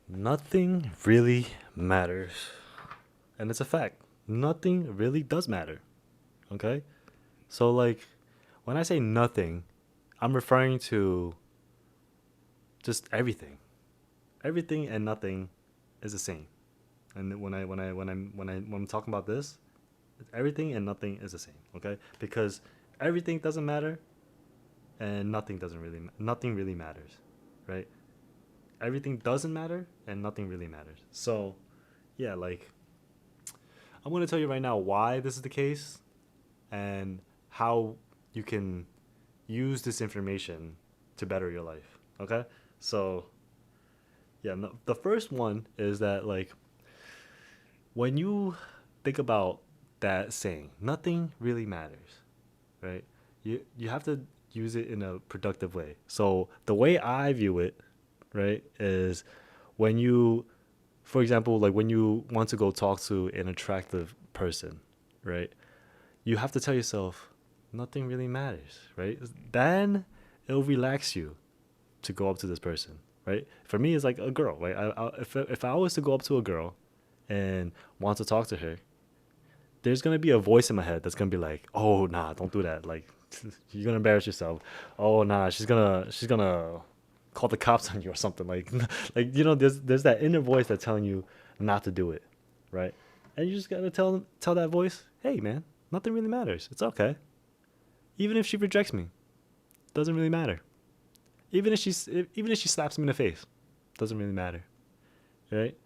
Nothing really matters. And it's a fact. Nothing really does matter. Okay? So, like, when I say nothing, I'm referring to just everything. Everything and nothing is the same. And when I'm talking about this, everything and nothing is the same. Okay? Because everything doesn't matter and nothing really matters. Right? Everything doesn't matter and nothing really matters. So, yeah, like, I'm going to tell you right now why this is the case and how you can use this information to better your life. Okay? So, yeah, no, the first one is that, like, when you think about that saying, nothing really matters, right? You have to use it in a productive way. So, the way I view it, right, is when you, for example, like when you want to go talk to an attractive person, right? You have to tell yourself nothing really matters, right? Then it'll relax you to go up to this person, right? For me, it's like a girl, right? If I was to go up to a girl and want to talk to her, there's gonna be a voice in my head that's gonna be like, "Oh, nah, don't do that. Like, you're gonna embarrass yourself. Oh, nah, she's gonna call the cops on you or something." Like, like there's that inner voice that's telling you not to do it, right? And you just gotta tell that voice, "Hey, man, nothing really matters. It's okay. Even if she rejects me, doesn't really matter. Even if she slaps me in the face, doesn't really matter, right?"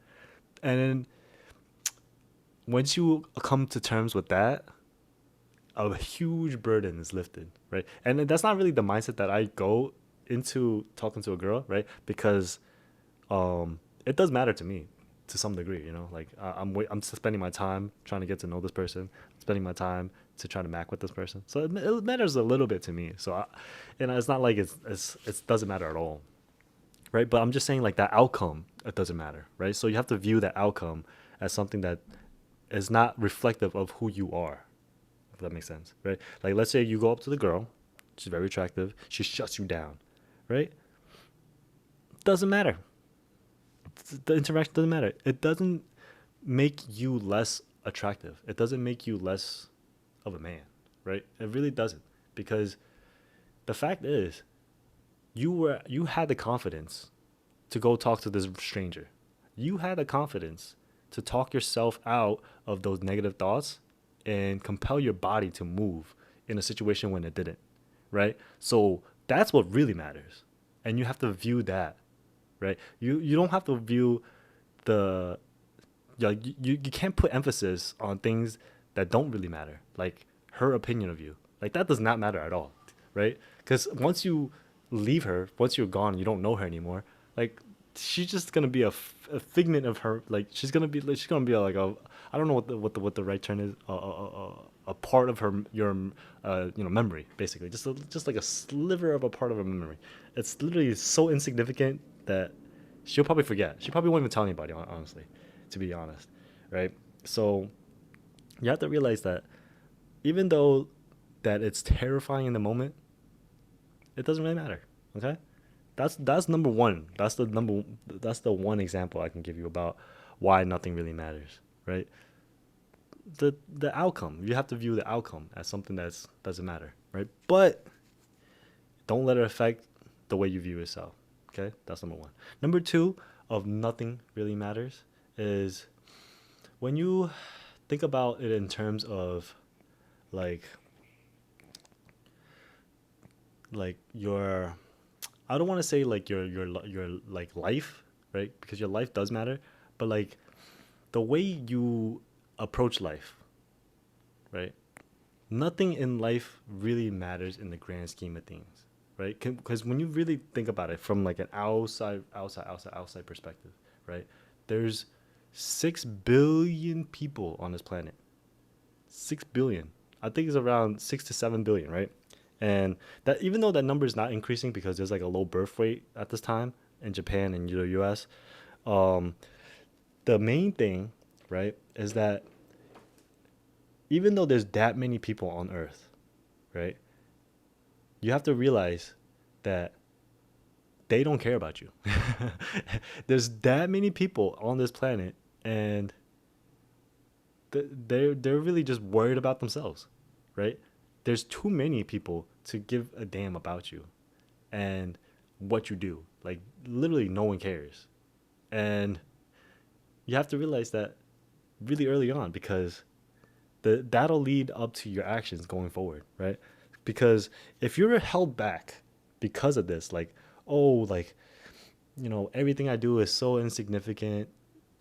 And then once you come to terms with that, a huge burden is lifted, right? And that's not really the mindset that I go into talking to a girl, right? Because it does matter to me to some degree, like I'm spending my time trying to get to know this person, spending my time to try to mac with this person. So it matters a little bit to me. So it's not like it doesn't matter at all, right? But I'm just saying like that outcome, it doesn't matter, right? So you have to view that outcome as something that is not reflective of who you are, if that makes sense, right? Like, let's say you go up to the girl, she's very attractive, she shuts you down, right? Doesn't matter. The interaction doesn't matter. It doesn't make you less attractive. It doesn't make you less of a man, right? It really doesn't, because the fact is, you had the confidence to go talk to this stranger. You had the confidence to talk yourself out of those negative thoughts and compel your body to move in a situation when it didn't, right? So that's what really matters. And you have to view that, right? You don't have to view the you can't put emphasis on things that don't really matter, like her opinion of you. Like that does not matter at all, right? Because once you leave her, once you're gone, you don't know her anymore. Like she's just gonna be a figment of her. Like she's gonna be like a, I don't know what the right term is. A part of her your memory, basically, just like a sliver of a part of her memory. It's literally so insignificant that she'll probably forget. She probably won't even tell anybody, honestly, to be honest, right? So you have to realize that even though that it's terrifying in the moment, it doesn't really matter. Okay, that's number one. That's the one example I can give you about why nothing really matters, right? The outcome. You have to view the outcome as something that's doesn't matter, right? But don't let it affect the way you view yourself. Okay, that's number one. Number two of nothing really matters is when you think about it in terms of like your, I don't want to say like your like life, right? Because your life does matter, but like the way you approach life, right? Nothing in life really matters in the grand scheme of things, right? Because when you really think about it from like an outside perspective, right? There's 6 billion people on this planet. 6 billion. I think it's around 6 to 7 billion, right? And that, even though that number is not increasing because there's like a low birth rate at this time in Japan and the U.S., um, the main thing, right, is that even though there's that many people on Earth, right, you have to realize that they don't care about you. There's that many people on this planet, and they're really just worried about themselves, right? There's too many people to give a damn about you and what you do. Like literally, no one cares, and you have to realize that really early on because that'll lead up to your actions going forward, right? Because if you're held back because of this, like, oh, like, everything I do is so insignificant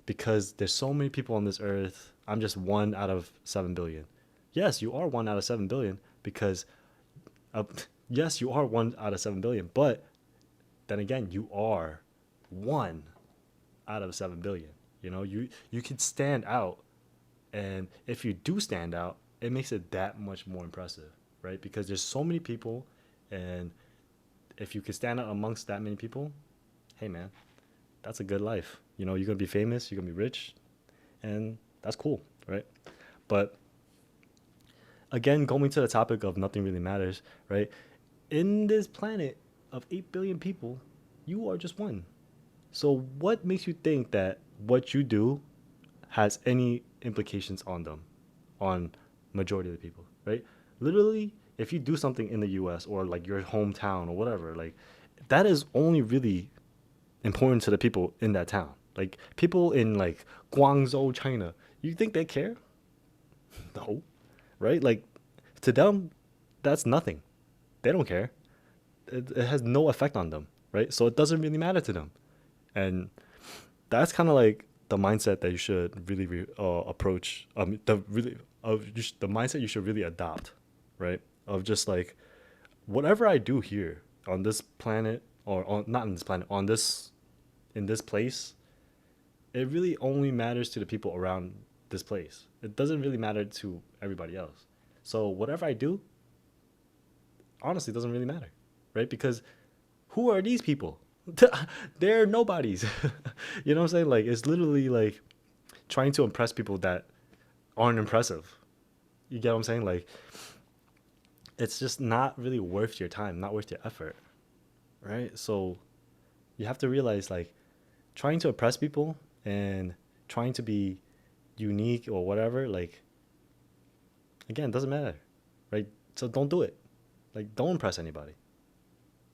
because there's so many people on this earth. I'm just one out of 7 billion. Yes, you are one out of 7 billion because, uh, yes, you are one out of 7 billion, but then again, you are one out of 7 billion. You can stand out, and if you do stand out, it makes it that much more impressive, right? Because there's so many people, and if you can stand out amongst that many people, hey man, that's a good life. You're gonna be famous, you're gonna be rich, and that's cool, right? But again, going to the topic of nothing really matters, right? In this planet of 8 billion people, you are just one. So what makes you think that what you do has any implications on them, on majority of the people, right? Literally, if you do something in the US or like your hometown or whatever, like that is only really important to the people in that town. Like people in like Guangzhou, China, you think they care? No, right? Like to them, that's nothing. They don't care. It has no effect on them, right? So it doesn't really matter to them. And that's kind of like the mindset that you should really approach. The mindset you should really adopt, right? Of just like whatever I do here on this planet, or on not on this planet, on this in this place, it really only matters to the people around this place. It doesn't really matter to everybody else. So whatever I do, honestly, doesn't really matter, right? Because who are these people? They're nobodies. You know what I'm saying? Like it's literally like trying to impress people that aren't impressive. You get what I'm saying? Like it's just not really worth your time, not worth your effort, right? So you have to realize like trying to impress people and trying to be unique or whatever, like again, doesn't matter, right? So don't do it. Like don't impress anybody.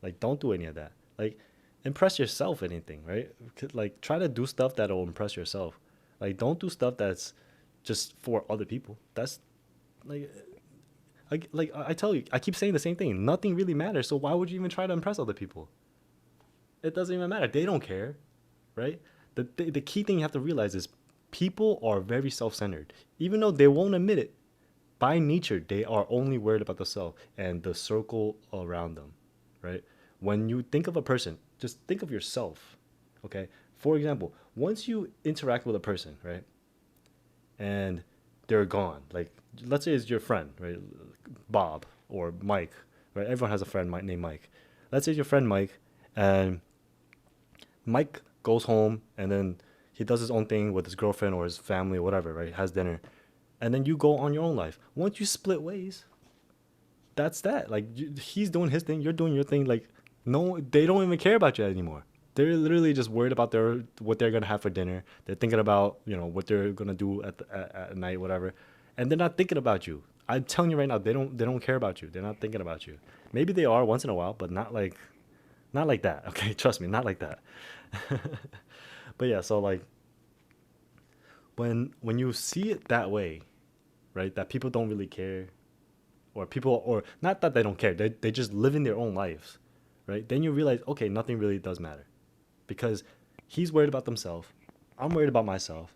Like don't do any of that. Like impress yourself anything, right? Like try to do stuff that'll impress yourself. Like don't do stuff that's just for other people. That's like I tell you, I keep saying the same thing. Nothing really matters. So why would you even try to impress other people? It doesn't even matter. They don't care, right? The key thing you have to realize is people are very self-centered. Even though they won't admit it, by nature they are only worried about themselves and the circle around them, right? When you think of a person, just think of yourself, okay? For example, once you interact with a person, right, and they're gone, like let's say it's your friend, right, Bob or Mike, right? Everyone has a friend named Mike. Let's say it's your friend Mike, and Mike goes home and then he does his own thing with his girlfriend or his family or whatever, right? Has dinner, and then you go on your own life. Once you split ways, that's that. Like he's doing his thing, you're doing your thing. Like no, they don't even care about you anymore. They're literally just worried about their what they're gonna have for dinner. They're thinking about what they're gonna do at night, whatever, and they're not thinking about you. I'm telling you right now, they don't care about you. They're not thinking about you. Maybe they are once in a while, but not like that. Okay, trust me, not like that. But yeah, so like when you see it that way, right? That people don't really care, or people, or not that they don't care, they just live in their own lives, right? Then you realize, okay, nothing really does matter because he's worried about himself, I'm worried about myself,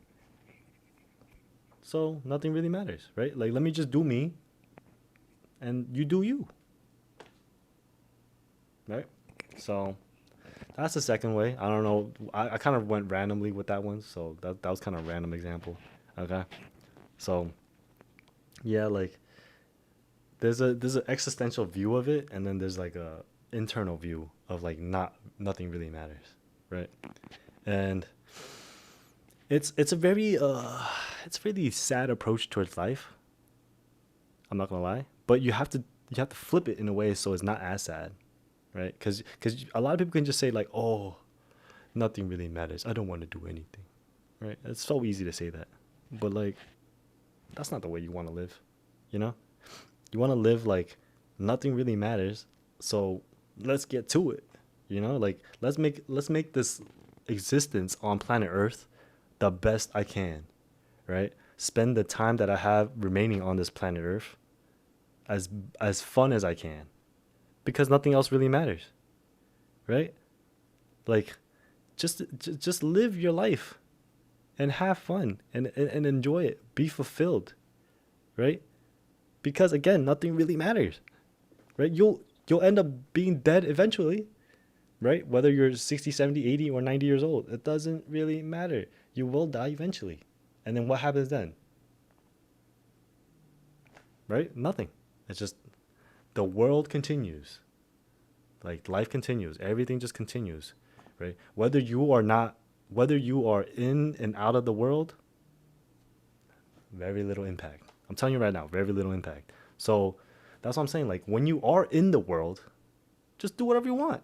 so nothing really matters, right? Like let me just do me and you do you, right? So that's the second way. I don't know. I kind of went randomly with that one, so that was kind of a random example. Okay, so yeah, like there's an existential view of it, and then there's like a internal view of like nothing really matters, right? And it's a very it's a really sad approach towards life. I'm not gonna lie, but you have to flip it in a way so it's not as sad, right? Because a lot of people can just say like, oh, nothing really matters. I don't want to do anything, right? It's so easy to say that, but like that's not the way you want to live, you know? You want to live like nothing really matters. So let's get to it, you know? Like let's make this existence on planet Earth the best I can, right? Spend the time that I have remaining on this planet Earth as as fun as I can because nothing else really matters, right? Like just live your life and have fun and enjoy it. Be fulfilled, right? Because again, nothing really matters, right? You'll end up being dead eventually, right? Whether you're 60, 70, 80 or 90 years old, it doesn't really matter. You will die eventually. And then what happens then? Right? Nothing. It's just the world continues. Like life continues. Everything just continues, right? Whether you are in and out of the world, very little impact. I'm telling you right now, very little impact. So that's what I'm saying. Like when you are in the world, just do whatever you want.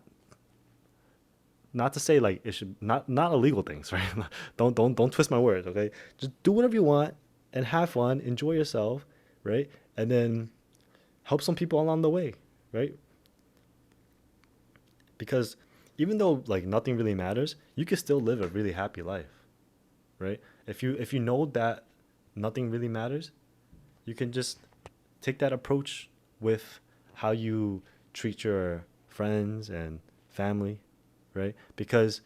Not to say like it should not illegal things, right? Don't twist my words, okay? Just do whatever you want and have fun, enjoy yourself, right? And then help some people along the way, right? Because even though like nothing really matters, you can still live a really happy life, right? If you know that nothing really matters, you can just take that approach with how you treat your friends and family, right? Because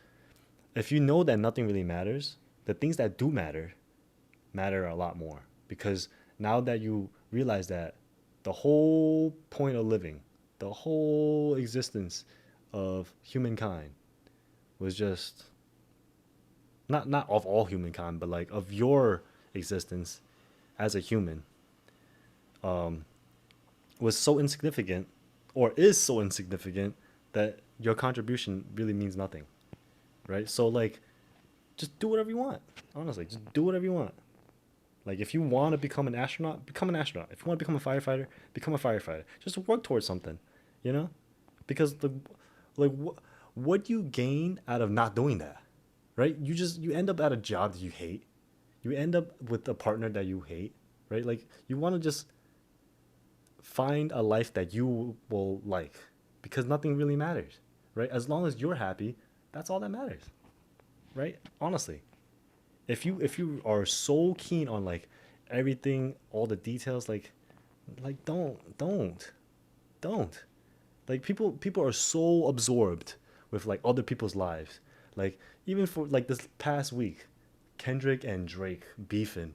if you know that nothing really matters, the things that do matter a lot more. Because now that you realize that the whole point of living, the whole existence of humankind was just not of all humankind, but like of your existence as a human was so insignificant or is so insignificant that your contribution really means nothing, right? So like just do whatever you want. Honestly, just do whatever you want. Like if you want to become an astronaut, become an astronaut. If you want to become a firefighter, become a firefighter. Just work towards something, you know? Because the like what do you gain out of not doing that? Right? You end up at a job that you hate. You end up with a partner that you hate, right? Like you want to just find a life that you will like because nothing really matters, right? As long as you're happy, that's all that matters, right? Honestly, if you are so keen on like everything, all the details, like don't like people are so absorbed with like other people's lives. Like even for like this past week, Kendrick and Drake beefing.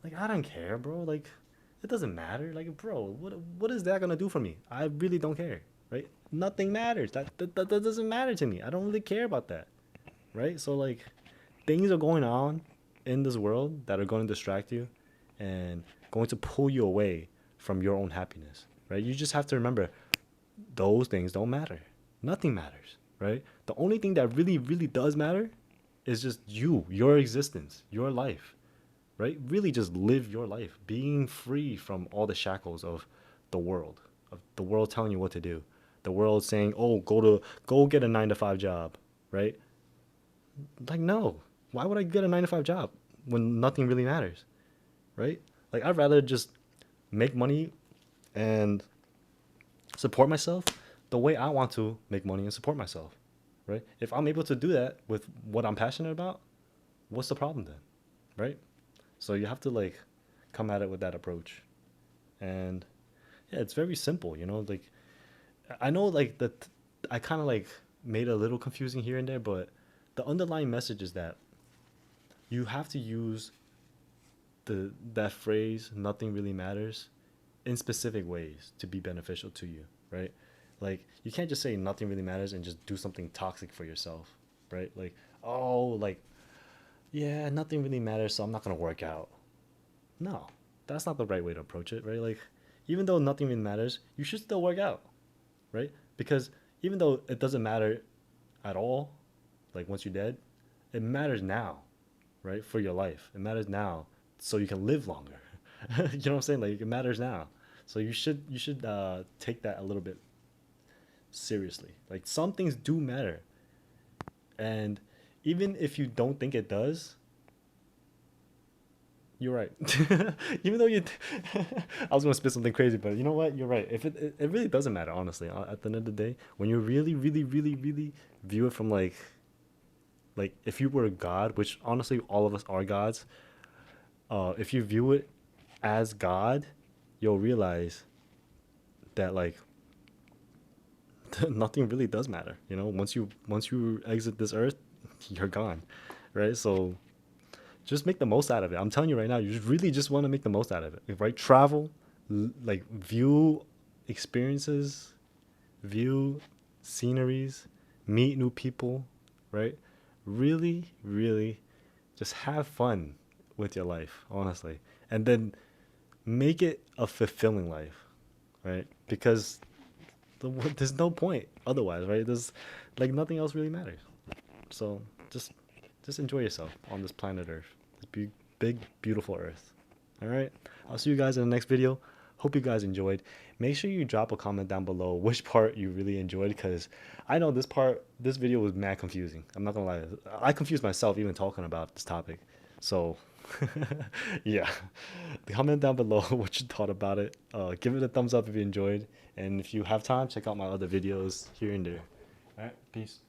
Like I don't care, bro. Like it doesn't matter. Like bro, what is that gonna do for me? I really don't care, right? Nothing matters. That doesn't matter to me. I don't really care about that, right? So like things are going on in this world that are going to distract you and going to pull you away from your own happiness, right? You just have to remember those things don't matter. Nothing matters, right? The only thing that really, really does matter is just you, your existence, your life, right? Really just live your life, being free from all the shackles of the world telling you what to do, the world saying, "Oh, go get a 9 to 5 job," right? Like, no. Why would I get a 9 to 5 job when nothing really matters, right? Like, I'd rather just make money and support myself the way I want to make money and support myself, right? If I'm able to do that with what I'm passionate about, what's the problem then, right? So you have to like come at it with that approach. And yeah, it's very simple, you know, like I know like that I kind of like made it a little confusing here and there, but the underlying message is that you have to use the that phrase nothing really matters in specific ways to be beneficial to you, right? Like you can't just say nothing really matters and just do something toxic for yourself, right? Like, oh, like yeah, nothing really matters, so I'm not going to work out. No, that's not the right way to approach it, right? Like, even though nothing really matters, you should still work out, right? Because even though it doesn't matter at all, like once you're dead, it matters now, right? For your life, it matters now, so you can live longer. You know what I'm saying? Like it matters now, so you should take that a little bit seriously. Like some things do matter, and even if you don't think it does, you're right. Even though I was gonna spit something crazy, but you know what? You're right. If it really doesn't matter, honestly. At the end of the day, when you really, really, really, really view it from like if you were a god, which honestly all of us are gods. If you view it as God, you'll realize that like nothing really does matter. You know, once you exit this earth, you're gone, right? So just make the most out of it. I'm telling you right now, you just really just want to make the most out of it, right? Travel, like view experiences, view sceneries, meet new people, right? Really, really just have fun with your life, honestly. And then make it a fulfilling life, right? Because there's no point otherwise, right? There's like nothing else really matters. So just just enjoy yourself on this planet Earth, this big beautiful Earth. All right. I'll see you guys in the next video. Hope you guys enjoyed. Make sure you drop a comment down below which part you really enjoyed, because I know this video was mad confusing. I'm not gonna lie. I confused myself even talking about this topic. So yeah, comment down below what you thought about it. Give it a thumbs up if you enjoyed, and if you have time, check out my other videos here and there. All right, peace.